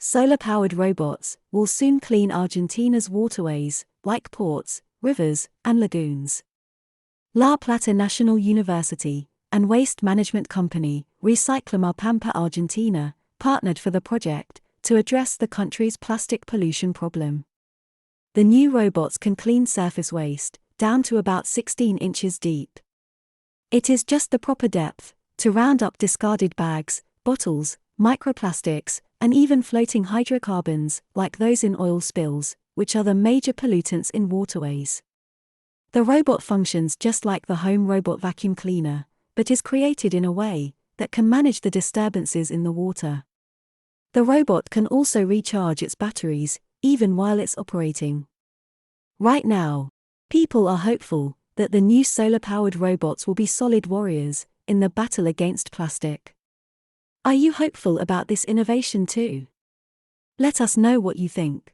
Solar-powered robots will soon clean Argentina's waterways, like ports, rivers, and lagoons. La Plata National University and waste management company, Recyclamar Pampa Argentina, partnered for the project to address the country's plastic pollution problem. The new robots can clean surface waste, down to about 16 inches deep. It is just the proper depth to round up discarded bags, bottles, microplastics, and even floating hydrocarbons, like those in oil spills, which are the major pollutants in waterways. The robot functions just like the home robot vacuum cleaner, but is created in a way that can manage the disturbances in the water. The robot can also recharge its batteries, even while it's operating. Right now, people are hopeful that the new solar-powered robots will be solid warriors in the battle against plastic. Are you hopeful about this innovation too? Let us know what you think.